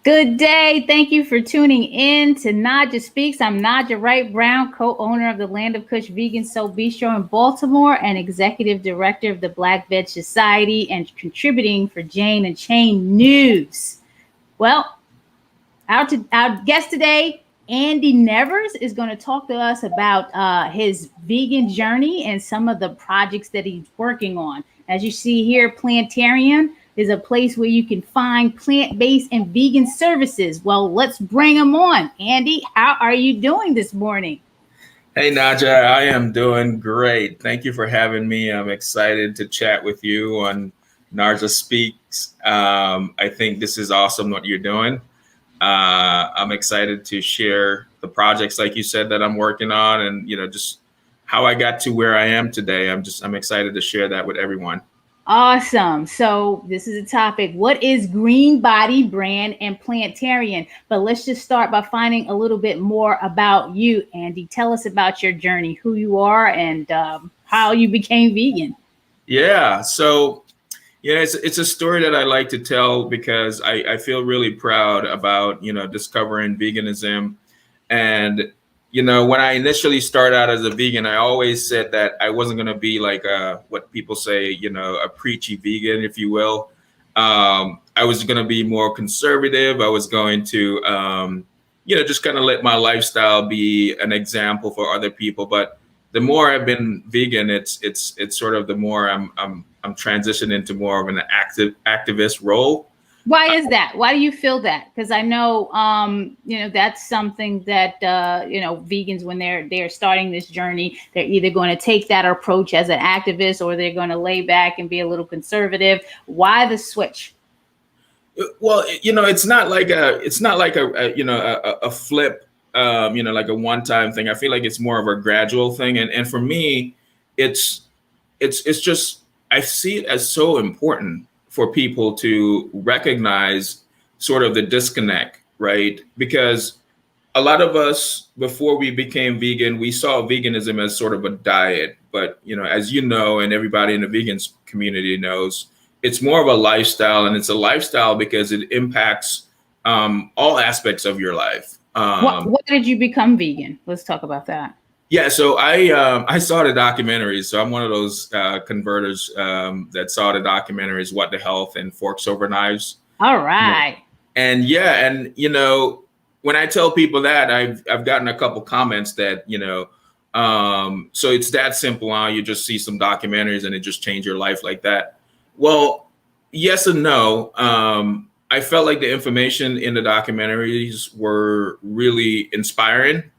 Good day. Thank you for tuning in to Naijha Speaks. I'm Naijha Wright-Brown, co-owner of the Land of Kush Vegan Soul Bistro in Baltimore and executive director of the Black Veg Society and contributing for Jane and Chain News. Well, our guest today, Andy Nevers, is going to talk to us about his vegan journey and some of the projects that he's working on. As you see here, Plantarion is a place where you can find plant-based and vegan services. Well, let's bring them on. Andy, how are you doing this morning? Hey, Naijha, I am doing great. Thank you for having me. I'm excited to chat with you on Naijha Speaks. I think this is awesome what you're doing. I'm excited to share the projects, like you said, that I'm working on, and just how I got to where I am today. I'm excited to share that with everyone. Awesome. So this is a topic. What is Green Body Brand and Plantarion? But let's just start by finding a little bit more about you, Andy. Tell us about your journey, who you are, and how you became vegan. Yeah. So, it's a story that I like to tell because I feel really proud about, discovering veganism. And when I initially started out as a vegan, I always said that I wasn't going to be like what people say, a preachy vegan, if you will. I was going to be more conservative. I was going to, just kind of let my lifestyle be an example for other people. But the more I've been vegan, it's sort of the more I'm transitioning into more of an activist role. Why is that? Why do you feel that? Because I know, that's something that, vegans, when they're starting this journey, they're either going to take that approach as an activist or they're going to lay back and be a little conservative. Why the switch? Well, it's not like a flip, like a one-time thing. I feel like it's more of a gradual thing. And for me, it's just, I see it as so important for people to recognize sort of the disconnect, right? Because a lot of us, before we became vegan, we saw veganism as sort of a diet. But, as you know, and everybody in the vegan community knows, it's more of a lifestyle. And it's a lifestyle because it impacts all aspects of your life. What did you become vegan? Let's talk about that. Yeah, so I saw the documentaries. So I'm one of those converters that saw the documentaries, What the Health and Forks Over Knives. All right. And when I tell people that, I've gotten a couple comments that, so it's that simple. You just see some documentaries and it just changed your life like that. Well, yes and no. I felt like the information in the documentaries were really inspiring.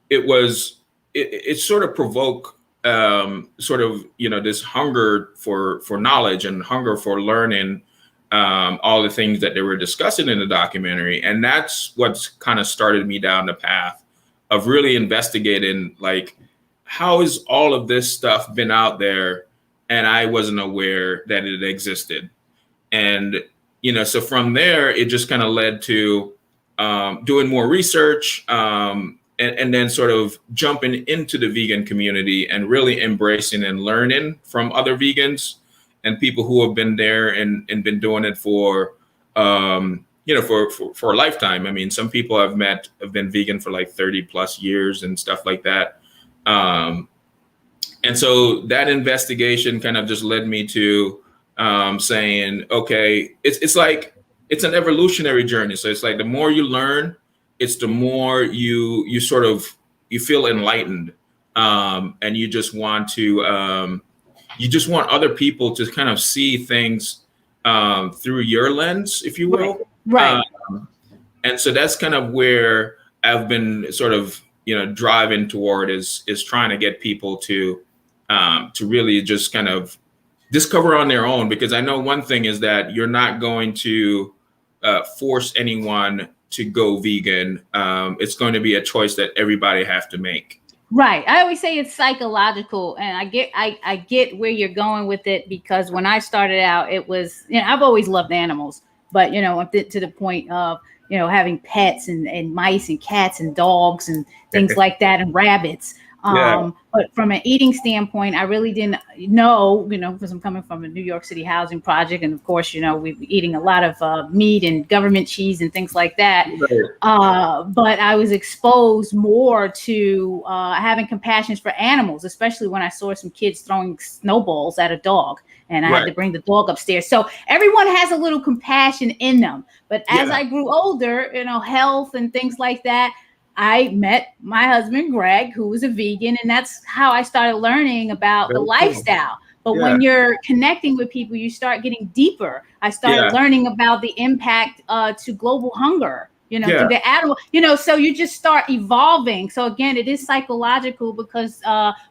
It sort of provoked this hunger for knowledge and hunger for learning all the things that they were discussing in the documentary. And that's what's kind of started me down the path of really investigating, like, how has all of this stuff been out there and I wasn't aware that it existed. And so from there it just kind of led to doing more research, and then sort of jumping into the vegan community and really embracing and learning from other vegans and people who have been there and been doing it for a lifetime. I mean, some people I've met have been vegan for like 30 plus years and stuff like that. And so that investigation kind of just led me to saying, okay, it's like, it's an evolutionary journey. So it's like the more you learn, it's the more you sort of, you feel enlightened, and you just want other people to kind of see things through your lens, if you will. Right. And so that's kind of where I've been sort of, driving toward is trying to get people to really just kind of discover on their own, because I know one thing is that you're not going to force anyone to go vegan. It's going to be a choice that everybody have to make. Right. I always say it's psychological, and I get where you're going with it, because when I started out, it was, I've always loved animals, but to the point of having pets and mice and cats and dogs and things like that, and rabbits. Yeah. But from an eating standpoint, I really didn't know, because I'm coming from a New York City housing project. And of course, we're eating a lot of meat and government cheese and things like that. Right. But I was exposed more to having compassion for animals, especially when I saw some kids throwing snowballs at a dog. And I had to bring the dog upstairs. So everyone has a little compassion in them. But as I grew older, health and things like that, I met my husband, Greg, who was a vegan. And that's how I started learning about the lifestyle. But when you're connecting with people, you start getting deeper. I started learning about the impact to global hunger, to the animal, so you just start evolving. So again, it is psychological because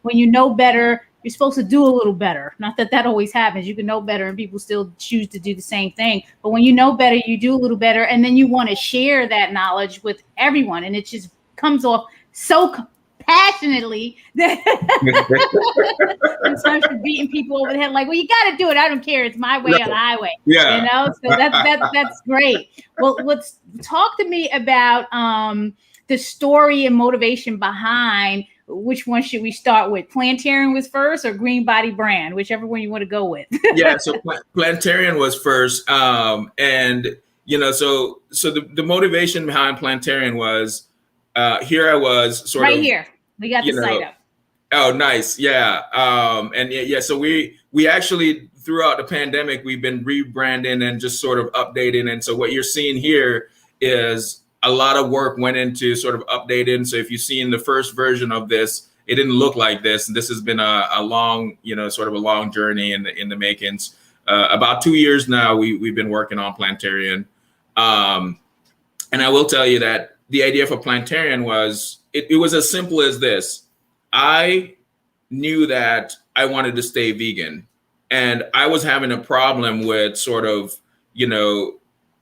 when you know better, you're supposed to do a little better. Not that always happens. You can know better and people still choose to do the same thing. But when you know better, you do a little better. And then you want to share that knowledge with everyone. And it just comes off so passionately that sometimes you're beating people over the head like, well, you got to do it. I don't care. It's my way or the highway. So that's great. Well, let's talk to me about the story and motivation behind. Which one should we start with? Plantarion was first or Green Body Brand, whichever one you want to go with. So Plantarion was first. And, so the motivation behind Plantarion was, here I was sort right of. Here. We got the site up. Oh, nice. Yeah. So we actually, throughout the pandemic, we've been rebranding and just sort of updating. And so what you're seeing here is a lot of work went into sort of updating. So if you see in the first version of this, it didn't look like this. And this has been a long, sort of a long journey in the makings. About 2 years now, we've been working on Plantarion. And I will tell you that the idea for Plantarion was, it was as simple as this. I knew that I wanted to stay vegan. And I was having a problem with sort of,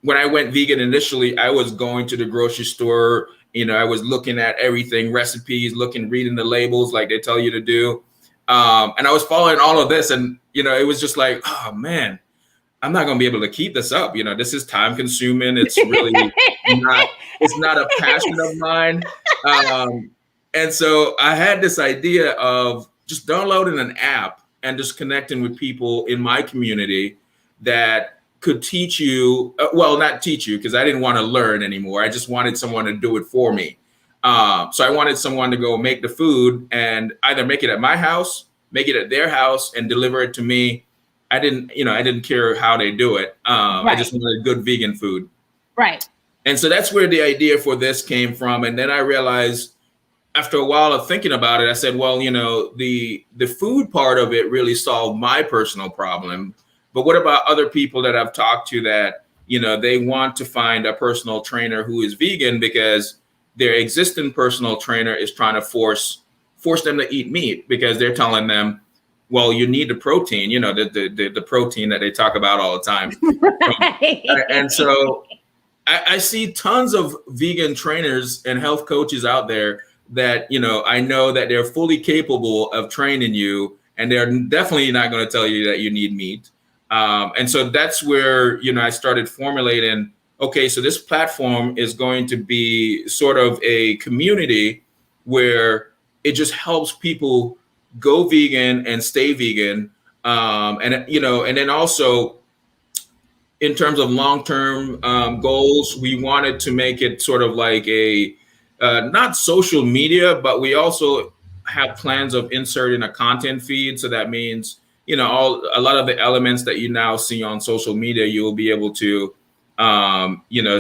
when I went vegan initially, I was going to the grocery store, I was looking at everything, recipes, reading the labels like they tell you to do. And I was following all of this. And, it was just like, oh, man, I'm not going to be able to keep this up. This is time consuming. It's really it's not a passion of mine. And so I had this idea of just downloading an app and just connecting with people in my community that could teach you, not teach you, because I didn't want to learn anymore. I just wanted someone to do it for me. So I wanted someone to go make the food and either make it at my house, make it at their house, and deliver it to me. I didn't care how they do it. I just wanted good vegan food. Right. And so that's where the idea for this came from. And then I realized after a while of thinking about it, I said, well, the food part of it really solved my personal problem. But what about other people that I've talked to that, they want to find a personal trainer who is vegan because their existing personal trainer is trying to force them to eat meat because they're telling them, well, you need the protein, the protein that they talk about all the time. And so I see tons of vegan trainers and health coaches out there that, I know that they're fully capable of training you, and they're definitely not going to tell you that you need meat. And so that's where, I started formulating, okay, so this platform is going to be sort of a community where it just helps people go vegan and stay vegan. And then also in terms of long-term goals, we wanted to make it sort of like a, not social media, but we also have plans of inserting a content feed. So that means, a lot of the elements that you now see on social media, you will be able to,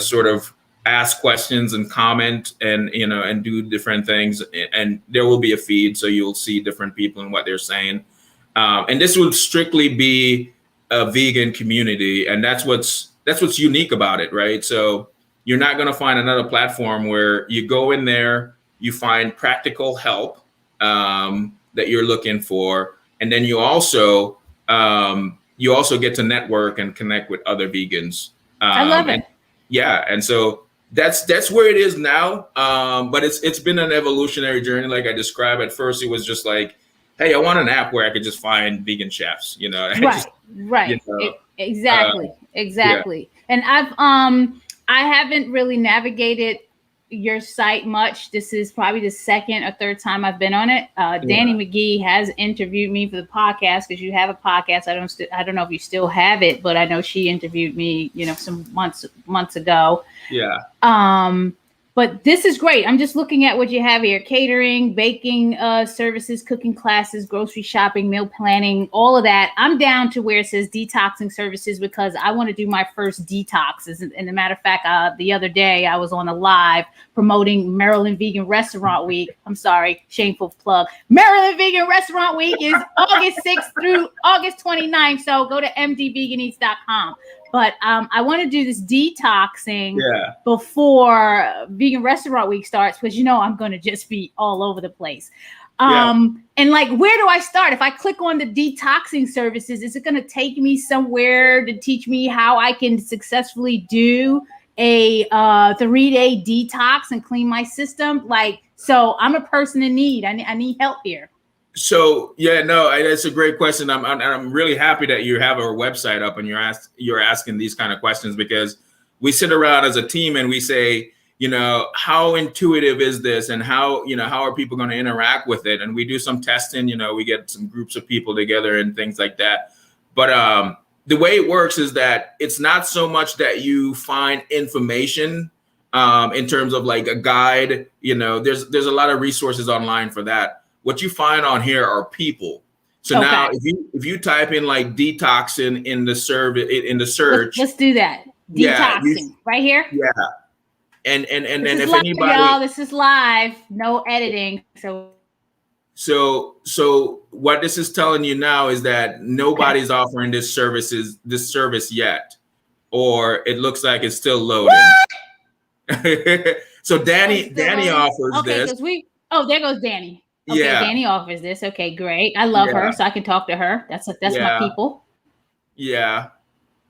sort of ask questions and comment and, and do different things. And there will be a feed. So you'll see different people and what they're saying. And this would strictly be a vegan community. And that's what's unique about it, right? So you're not going to find another platform where you go in there, you find practical help that you're looking for. And then you also get to network and connect with other vegans. I love it. And so that's where it is now. But it's been an evolutionary journey, like I described. At first, it was just like, hey, I want an app where I could just find vegan chefs. Right. Exactly. Yeah. And I haven't really navigated your site much. This is probably the second or third time I've been on it. Danny McGee has interviewed me for the podcast, because you have a podcast. I don't know if you still have it, but I know she interviewed me, some months ago. Yeah. But this is great. I'm just looking at what you have here: catering, baking services, cooking classes, grocery shopping, meal planning, all of that. I'm down to where it says detoxing services, because I want to do my first detox. And as a matter of fact, the other day I was on a live promoting Maryland Vegan Restaurant Week. I'm sorry, shameful plug. Maryland Vegan Restaurant Week is August 6th through August 29th. So go to mdveganeats.com. But I want to do this detoxing before Vegan Restaurant Week starts, because I'm going to just be all over the place. And like, where do I start? If I click on the detoxing services, is it going to take me somewhere to teach me how I can successfully do a 3-day detox and clean my system? So I'm a person in need. I need help here. So that's a great question. I'm really happy that you have our website up and you're asking these kind of questions, because we sit around as a team and we say, how intuitive is this, and how are people going to interact with it? And we do some testing. We get some groups of people together and things like that. But the way it works is that it's not so much that you find information in terms of like a guide. There's a lot of resources online for that. What you find on here are people. So now if you type in like detoxing in the search, let's do that. Detoxing right here. Yeah. And if live, anybody, y'all, this is live, no editing. So what this is telling you now is that nobody's offering this service yet, or it looks like it's still loading. So Danny offers this. There goes Danny. Okay, Danny offers this. Okay, great. I love her, so I can talk to her. That's my people. Yeah.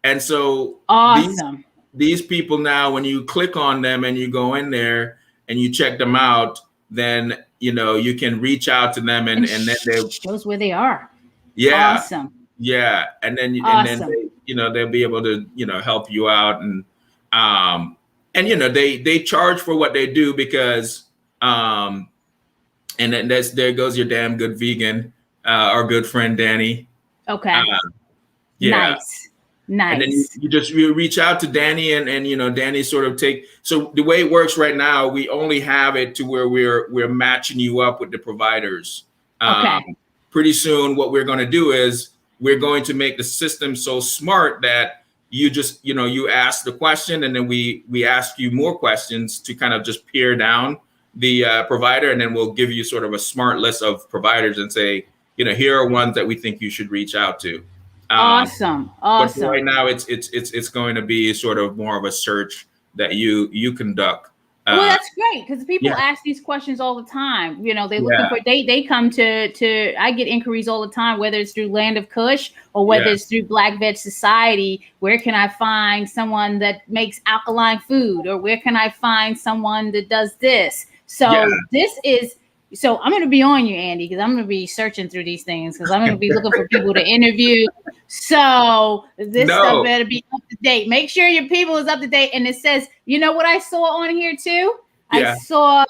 And so awesome. These people now, when you click on them and you go in there and you check them out, then you can reach out to them and then they shows where they are. Yeah. Awesome. Yeah. And then they'll be able to help you out, and they charge for what they do, because and then there goes your damn good vegan, our good friend Danny. Okay. Nice. And then you reach out to Danny, and Danny sort of so the way it works right now, we only have it to where we're matching you up with the providers. Pretty soon, what we're going to do is we're going to make the system so smart that you just you ask the question, and then we ask you more questions to kind of just peer down the provider, and then we'll give you sort of a smart list of providers and say, here are ones that we think you should reach out to. Awesome. But right now, it's going to be sort of more of a search that you conduct. Well, that's great, because people ask these questions all the time. They're looking for they come to. I get inquiries all the time, whether it's through Land of Kush or whether it's through Black Veg Society. Where can I find someone that makes alkaline food, or where can I find someone that does this? So So I'm going to be on you, Andy, because I'm going to be searching through these things, because I'm going to be looking for people to interview. So this stuff better be up to date. Make sure your people is up to date. And it says, what I saw on here too? I saw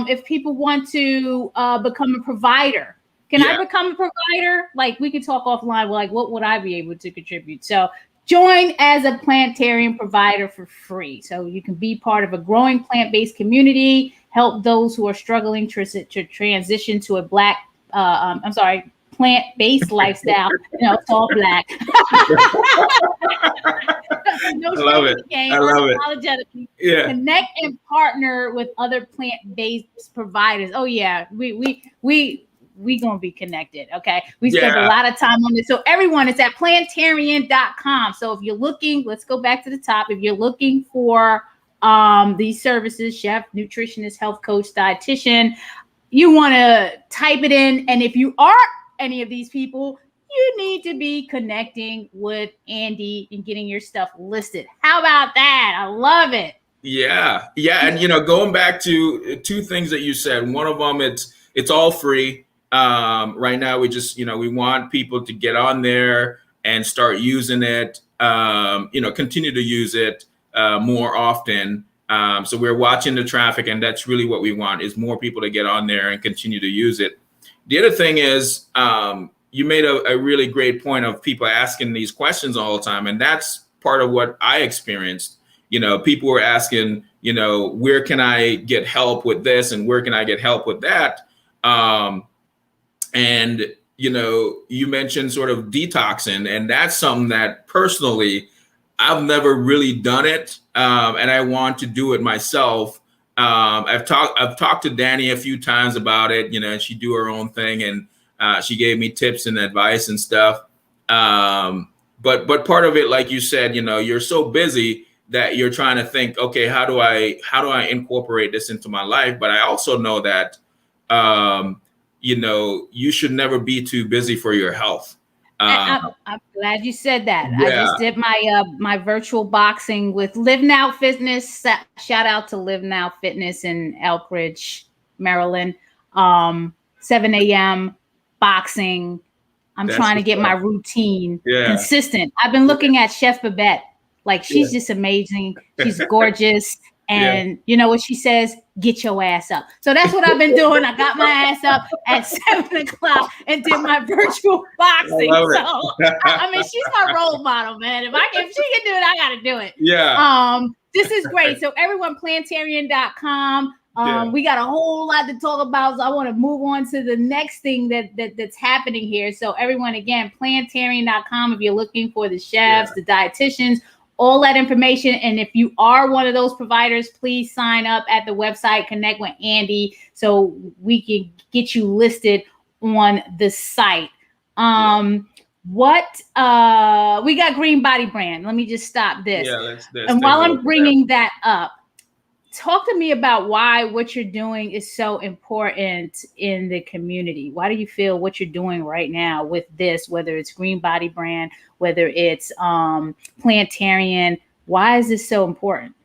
if people want to become a provider. Can I become a provider? Like, we could talk offline. Like, what would I be able to contribute? So join as a Plantarion provider for free. So you can be part of a growing plant-based community, help those who are struggling to transition to a plant-based lifestyle. It's all Black. I love it. I love it. Yeah. Connect and partner with other plant-based providers. Oh yeah, we gonna be connected. Okay, we spend a lot of time on this. So everyone, it's at plantarion.com. So if you're looking, let's go back to the top. If you're looking for these services, chef, nutritionist, health coach, dietitian, you want to type it in. And if you are any of these people, you need to be connecting with Andy and getting your stuff listed. How about that? I love it. Yeah. And going back to two things that you said. One of them, it's all free. Right now, we just we want people to get on there and start using it. Continue to use it more often. So we're watching the traffic, and that's really what we want, is more people to get on there and continue to use it. The other thing is, you made a really great point of people asking these questions all the time. And that's part of what I experienced. People were asking, where can I get help with this? And where can I get help with that? And, you mentioned sort of detoxing, and that's something that personally, I've never really done it. And I want to do it myself. I've talked to Danny a few times about it, and she do her own thing, and she gave me tips and advice and stuff. But part of it, like you said, you're so busy that you're trying to think, okay, how do I incorporate this into my life? But I also know that, you should never be too busy for your health. I'm glad you said that. Yeah. I just did my virtual boxing with Live Now Fitness. Shout out to Live Now Fitness in Elkridge, Maryland. 7 a.m. boxing. That's trying to get my routine consistent. I've been looking at Chef Babette. Like, she's just amazing. She's gorgeous. And you know what she says? Get your ass up. So that's what I've been doing. I got my ass up at 7 o'clock and did my virtual boxing. So I mean, she's my role model, man. If she can do it, I gotta do it. Yeah. This is great. So everyone, Plantarion.com. We got a whole lot to talk about. So I want to move on to the next thing that's happening here. So everyone, again, Plantarion.com. If you're looking for the chefs, the dietitians, all that information. And if you are one of those providers, please sign up at the website, connect with Andy so we can get you listed on the site. We got Green Body Brand. Let me just stop this. And while I'm bringing that up, talk to me about why what you're doing is so important in the community. Why do you feel what you're doing right now with this, whether it's Green Body Brand, whether it's Plantarion, why is this so important?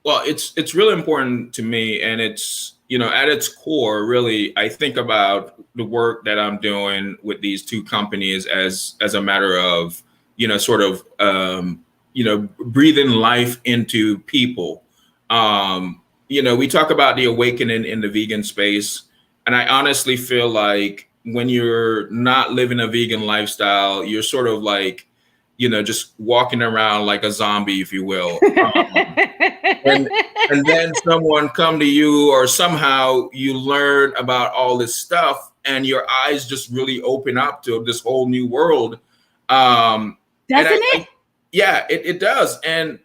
Well, it's really important to me, and it's, at its core, really, I think about the work that I'm doing with these two companies as a matter of, breathing life into people. We talk about the awakening in the vegan space, and I honestly feel like when you're not living a vegan lifestyle, you're sort of like, just walking around like a zombie, if you will. And then someone come to you, or somehow you learn about all this stuff, and your eyes just really open up to this whole new world. Doesn't it? It does. And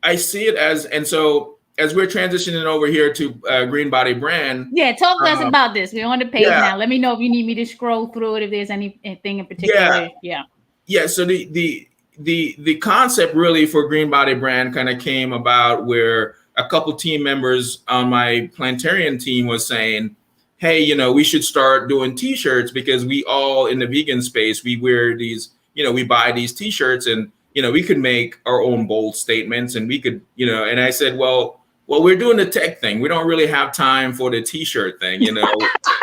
I see it and so as we're transitioning over here to Green Body Brand. Yeah, talk to us about this. We're on the page now. Let me know if you need me to scroll through it, if there's anything in particular. Yeah. So the concept really for Green Body Brand kind of came about where a couple team members on my Plantarion team was saying, hey, we should start doing T-shirts, because we all in the vegan space, we wear these, we buy these T-shirts, and we could make our own bold statements, and we could, and I said, well, we're doing the tech thing. We don't really have time for the T-shirt thing,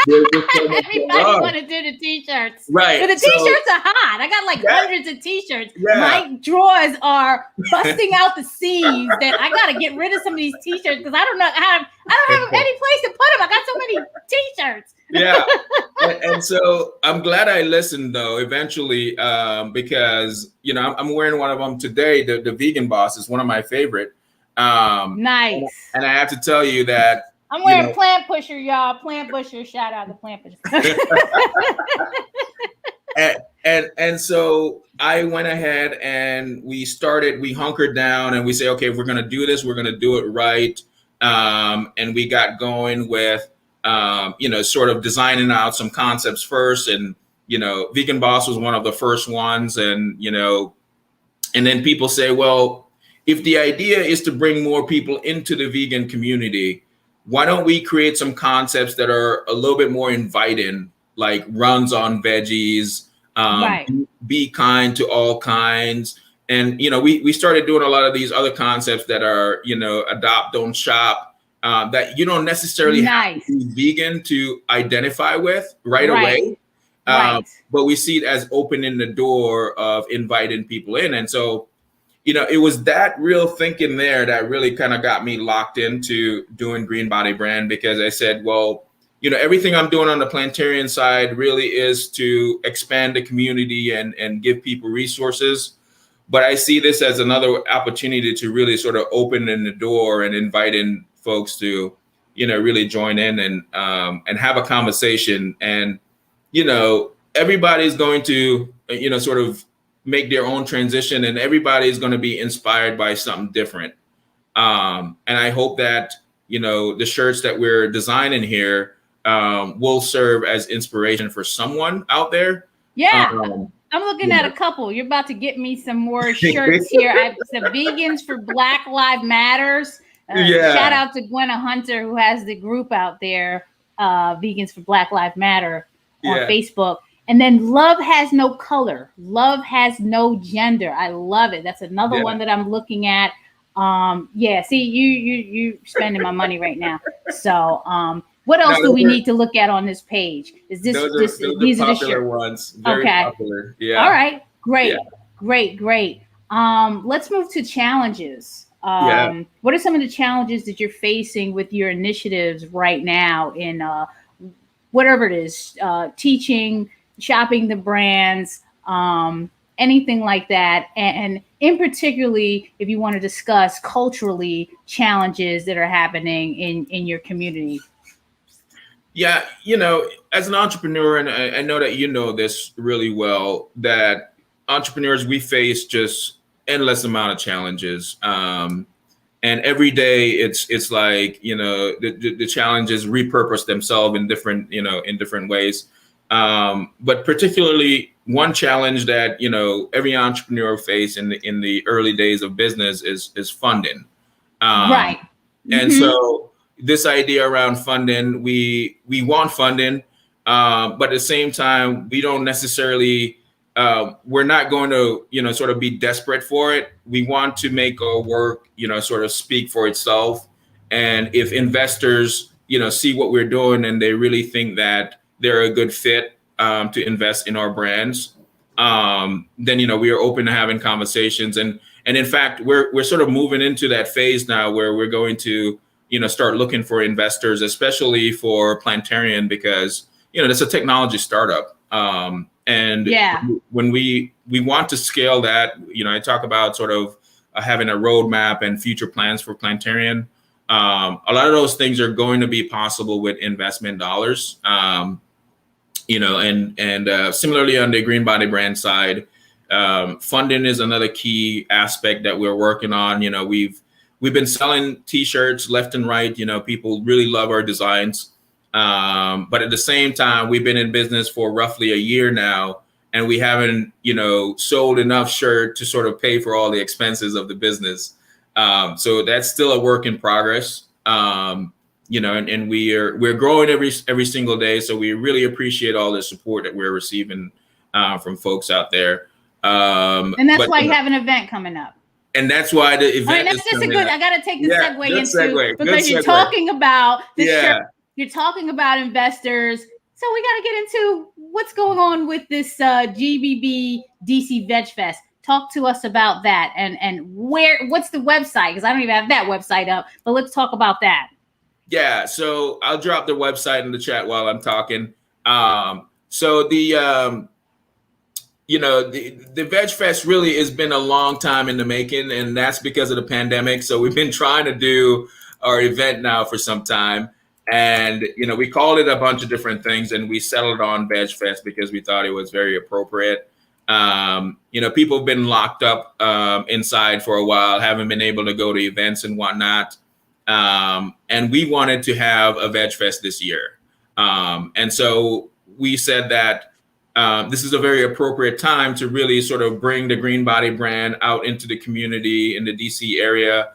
Everybody want to do the T-shirts. Right. But the T-shirts are hot. I got like hundreds of T-shirts. Yeah. My drawers are busting out the seams that I got to get rid of some of these T-shirts because I don't have any place to put them. I got so many T-shirts. Yeah. And so I'm glad I listened, though, eventually, because, I'm wearing one of them today. The Vegan Boss is one of my favorite. Nice. And I have to tell you that I'm wearing Plant Pusher, y'all. Plant Pusher. Shout out to Plant Pusher. and so I went ahead and we hunkered down, and we say, okay, if we're going to do this, we're going to do it right. And we got going with, sort of designing out some concepts first. And, Vegan Boss was one of the first ones. And, and then people say, well, if the idea is to bring more people into the vegan community, why don't we create some concepts that are a little bit more inviting, like runs on veggies, be kind to all kinds. And, we started doing a lot of these other concepts that are, adopt, don't shop, that you don't necessarily have to be vegan to identify with right away. But we see it as opening the door of inviting people in. And so it was that real thinking there that really kind of got me locked into doing Green Body Brand, because I said, well, everything I'm doing on the Plantarion side really is to expand the community and give people resources. But I see this as another opportunity to really sort of open in the door and invite in folks to, really join in and have a conversation. And, everybody's going to, sort of make their own transition, and everybody's going to be inspired by something different. And I hope that, the shirts that we're designing here will serve as inspiration for someone out there. Yeah. I'm looking at a couple. You're about to get me some more shirts here. I have some Vegans for Black Lives Matters. Shout out to Gwenna Hunter, who has the group out there, Vegans for Black Lives Matter on Facebook. And then Love Has No Color. Love Has No Gender. I love it. That's another one that I'm looking at. See, you spending my money right now. So what else do we need to look at on this page? Is this these are the popular ones? Very popular. Yeah. All right. Great. Yeah. Great. Let's move to challenges. What are some of the challenges that you're facing with your initiatives right now in whatever it is, teaching, shopping the brands, anything like that? And in particularly, if you want to discuss culturally challenges that are happening in your community. Yeah, as an entrepreneur, and I know that you know this really well, that entrepreneurs, we face just endless amount of challenges. And every day it's like, the challenges repurpose themselves in different ways. But particularly one challenge that, every entrepreneur face in the early days of business is funding. Right. And so this idea around funding, we want funding, but at the same time, we don't necessarily, we're not going to, sort of be desperate for it. We want to make our work, sort of speak for itself. And if investors, see what we're doing and they really think that they're a good fit to invest in our brands, then, we are open to having conversations. And in fact, we're sort of moving into that phase now where we're going to, start looking for investors, especially for Plantarion, because, it's a technology startup. And when we want to scale that, I talk about sort of having a roadmap and future plans for Plantarion. A lot of those things are going to be possible with investment dollars. And similarly on the Green Body Brand side, funding is another key aspect that we're working on. We've been selling T-shirts left and right. People really love our designs. But at the same time, we've been in business for roughly a year now, and we haven't, sold enough shirt to sort of pay for all the expenses of the business. So that's still a work in progress. And we're growing every single day. So we really appreciate all the support that we're receiving from folks out there. And that's why you have an event coming up. And that's why the event that's just I got to take the segue into because you're segue. Talking about the shirt. You're talking about investors. So we got to get into what's going on with this GBB DC Veg Fest. Talk to us about that and what's the website? Because I don't even have that website up, but let's talk about that. Yeah, so I'll drop the website in the chat while I'm talking. So the Veg Fest really has been a long time in the making, and that's because of the pandemic. So we've been trying to do our event now for some time. And, we called it a bunch of different things, and we settled on Veg Fest because we thought it was very appropriate. People have been locked up inside for a while, haven't been able to go to events and whatnot. And we wanted to have a Veg Fest this year. And so we said that this is a very appropriate time to really sort of bring the Green Body brand out into the community in the DC area,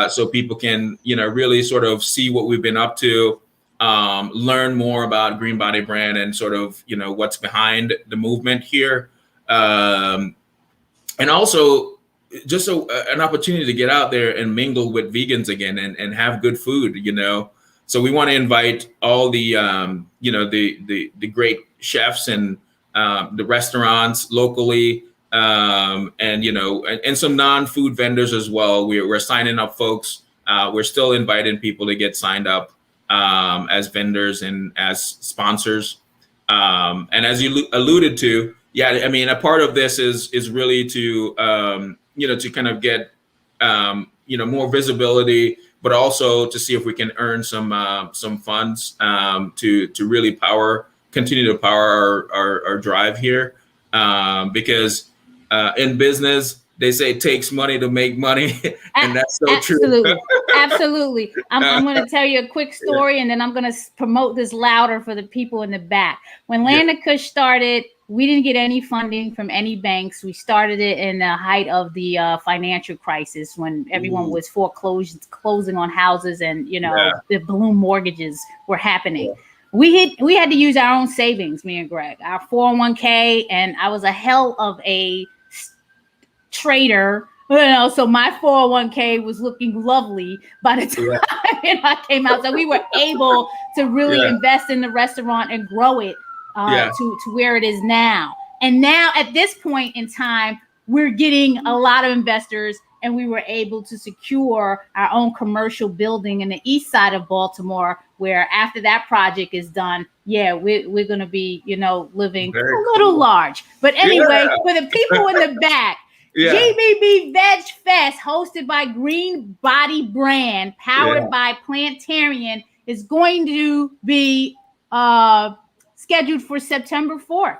so people can, really sort of see what we've been up to, learn more about Green Body brand and sort of, what's behind the movement here. And also just an opportunity to get out there and mingle with vegans again and have good food, So we want to invite all the, the great chefs and the restaurants locally and and some non-food vendors as well. We're signing up folks. We're still inviting people to get signed up as vendors and as sponsors. And as you alluded to, yeah, I mean, a part of this is really to to kind of get more visibility, but also to see if we can earn some funds to really continue to power our drive here, because in business they say it takes money to make money, and that's so absolutely. true. Absolutely. I'm going to tell you a quick story, and then I'm going to promote this louder for the people in the back. When Land of Kush started, we didn't get any funding from any banks. We started it in the height of the financial crisis when everyone was closing on houses, and the balloon mortgages were happening. Yeah. We had to use our own savings, me and Greg, our 401k, and I was a hell of a trader. So my 401k was looking lovely by the time I came out. So we were able to really invest in the restaurant and grow it to where it is now. And now at this point in time, we're getting a lot of investors, and we were able to secure our own commercial building in the east side of Baltimore, where after that project is done, we're going to be, living a little large. But anyway, for the people in the back, GBB Veg Fest, hosted by Green Body Brand, powered by Plantarion, is going to be scheduled for September 4th.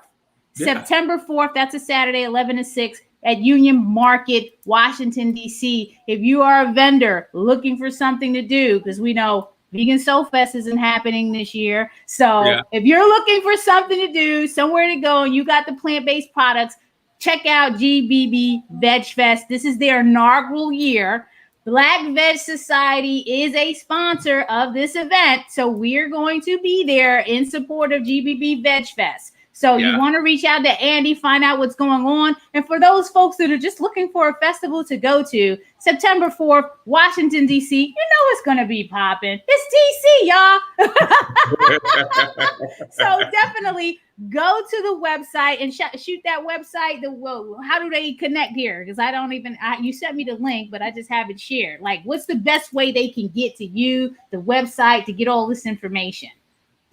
September 4th, that's a Saturday, 11 to 6 at Union Market, Washington, D.C. If you are a vendor looking for something to do, because we know Vegan Soul Fest isn't happening this year. So if you're looking for something to do, somewhere to go, and you got the plant-based products, check out GBB Veg Fest. This is their inaugural year. Black Veg Society is a sponsor of this event, so we're going to be there in support of GBB Veg Fest. So you want to reach out to Andy, find out what's going on. And for those folks that are just looking for a festival to go to, September 4th, Washington, D.C., you know it's going to be popping. It's D.C., y'all. So definitely go to the website and shoot that website. How do they connect here? Because you sent me the link, but I just haven't shared. Like, what's the best way they can get to you, the website, to get all this information?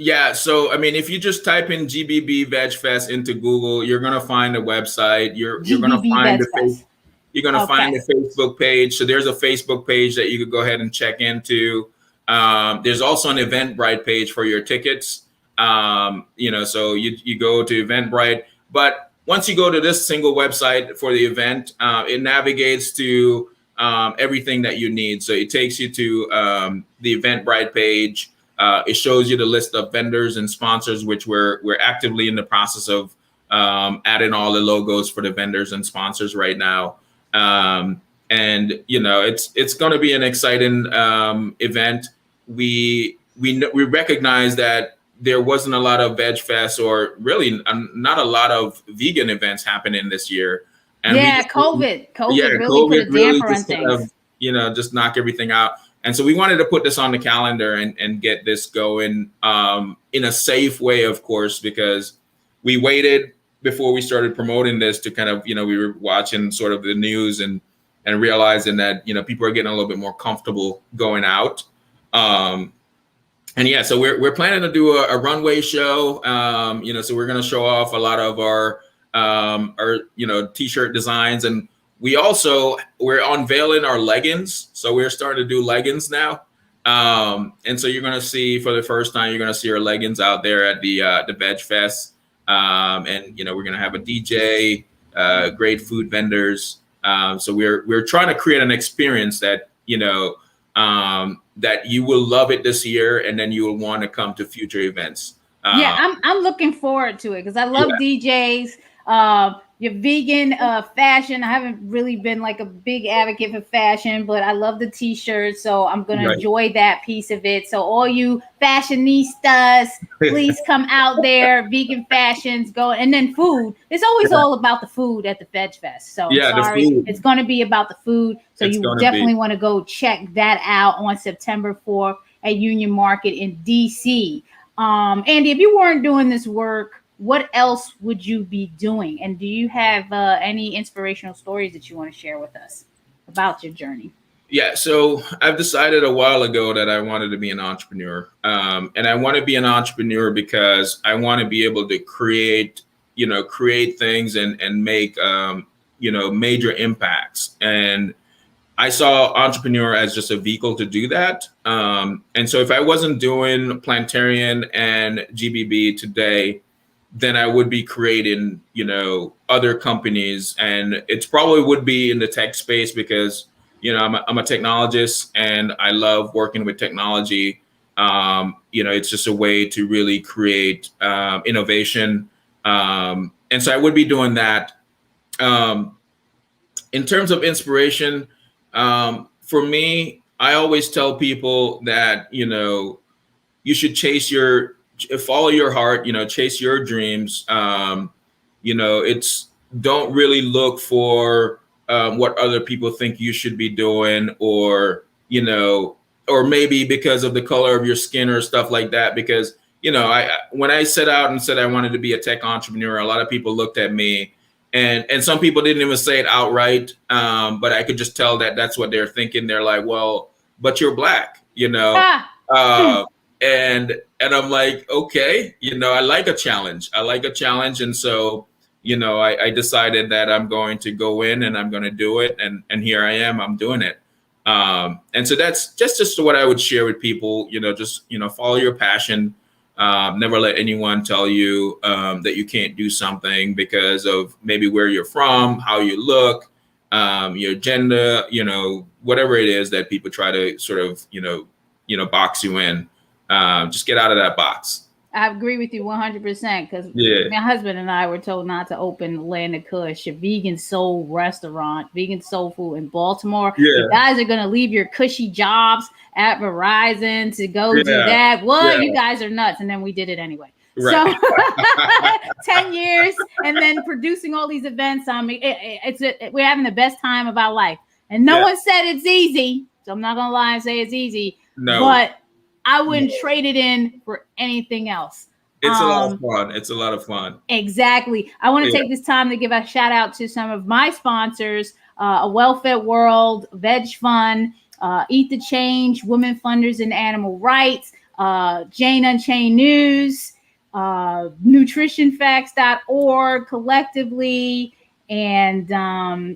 Yeah, so I mean, if you just type in GBB Veg Fest into Google, you're gonna find a website. You're gonna find find the Facebook page. So there's a Facebook page that you could go ahead and check into. There's also an Eventbrite page for your tickets. So you go to Eventbrite, but once you go to this single website for the event, it navigates to everything that you need. So it takes you to the Eventbrite page. It shows you the list of vendors and sponsors, which we're actively in the process of adding all the logos for the vendors and sponsors right now. And it's going to be an exciting event. We recognize that there wasn't a lot of Veg Fest, or really not a lot of vegan events happening this year. And COVID really put a damper on things. Just knock everything out. And so we wanted to put this on the calendar and get this going in a safe way, of course, because we waited before we started promoting this to kind of, we were watching sort of the news and realizing that, people are getting a little bit more comfortable going out. So we're planning to do a runway show, so we're going to show off a lot of our T-shirt designs. And we're unveiling our leggings. So we're starting to do leggings now. And so you're going to see, for the first time, you're going to see our leggings out there at the Veg Fest. We're going to have a DJ, great food vendors. So we're trying to create an experience that, that you will love it this year, and then you will want to come to future events. I'm looking forward to it because I love DJs. Your vegan fashion. I haven't really been like a big advocate for fashion, but I love the T-shirts, so I'm gonna enjoy that piece of it. So all you fashionistas, please come out there. Vegan fashions go, and then food. It's always all about the food at the Veg Fest. So it's gonna be about the food. So you definitely want to go check that out on September 4th at Union Market in DC. Andy, if you weren't doing this work, what else would you be doing? And do you have any inspirational stories that you want to share with us about your journey? Yeah, so I've decided a while ago that I wanted to be an entrepreneur, and I want to be an entrepreneur because I want to be able to create, create things and make, major impacts. And I saw entrepreneur as just a vehicle to do that. And so if I wasn't doing Plantarion and GBB today, then I would be creating, other companies, and it's probably would be in the tech space because, I'm a technologist and I love working with technology. It's just a way to really create innovation. And so I would be doing that. In terms of inspiration, for me, I always tell people that, you should follow your heart, chase your dreams. It's don't really look for what other people think you should be doing, or, or maybe because of the color of your skin or stuff like that. Because, when I set out and said I wanted to be a tech entrepreneur, a lot of people looked at me, and some people didn't even say it outright. But I could just tell that that's what they're thinking. They're like, well, but you're Black, and I'm like, okay, I like a challenge. And so, I decided that I'm going to go in and I'm going to do it. And here I am, I'm doing it. And so that's just what I would share with people, just, follow your passion. Never let anyone tell you that you can't do something because of maybe where you're from, how you look, your gender, whatever it is that people try to sort of, box you in. Just get out of that box. I agree with you 100% because my husband and I were told not to open Land of Kush, a vegan soul restaurant, vegan soul food in Baltimore. You guys are going to leave your cushy jobs at Verizon to go do that. What? You guys are nuts. And then we did it anyway. Right. So 10 years and then producing all these events. We're having the best time of our life. And no one said it's easy. So I'm not going to lie and say it's easy. No. But I wouldn't trade it in for anything else. It's a lot of fun. It's a lot of fun. Exactly. I want to take this time to give a shout out to some of my sponsors, A Well-Fed World, Veg Fund, Eat the Change, Women Funders in Animal Rights, Jane Unchained News, nutritionfacts.org, Collectively, and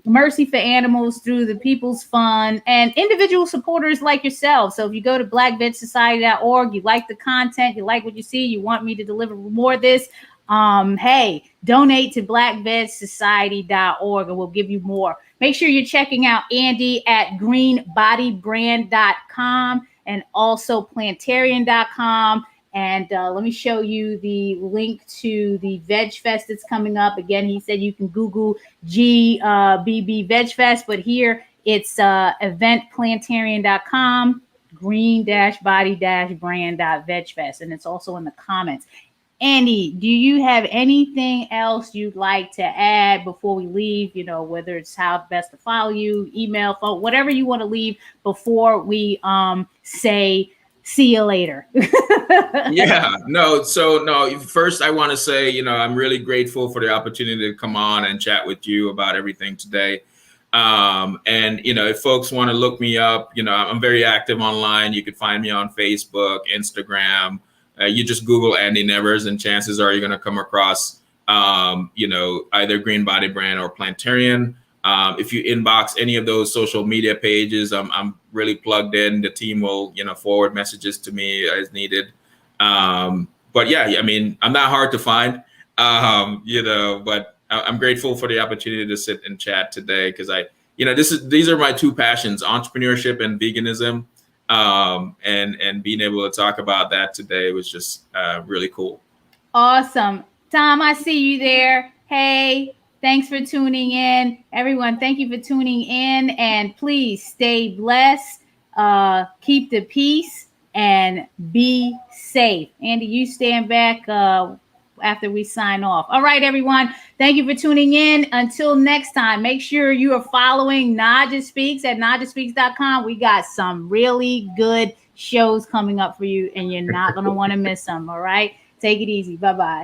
Mercy for Animals through the People's Fund, and individual supporters like yourself. So if you go to blackvegsociety.org, you like the content, you like what you see, you want me to deliver more of this, hey, donate to blackvegsociety.org and we'll give you more. Make sure you're checking out Andy at greenbodybrand.com and also plantarion.com. And let me show you the link to the Veg Fest that's coming up. Again, he said you can Google GBB Veg Fest, but here it's eventplantarion.com, green-body-brand.vegfest, and it's also in the comments. Andy, do you have anything else you'd like to add before we leave? Whether it's how best to follow you, email, phone, whatever you want to leave before we say see you later. First I want to say, I'm really grateful for the opportunity to come on and chat with you about everything today. And if folks want to look me up, I'm very active online. You can find me on Facebook, Instagram. You just Google Andy Nevers and chances are you're going to come across, either Green Body Brand or Plantarion. If you inbox any of those social media pages, I'm really plugged in. The team will, forward messages to me as needed. But yeah, I'm not hard to find, but I'm grateful for the opportunity to sit and chat today because these are my two passions, entrepreneurship and veganism. And being able to talk about that today was just really cool. Awesome. Tom, I see you there. Hey. Thanks for tuning in. Everyone, thank you for tuning in. And please stay blessed, keep the peace, and be safe. Andy, you stand back after we sign off. All right, everyone. Thank you for tuning in. Until next time, make sure you are following Naijha Speaks at NaijhaSpeaks.com. We got some really good shows coming up for you, and you're not going to want to miss them. All right. Take it easy. Bye-bye.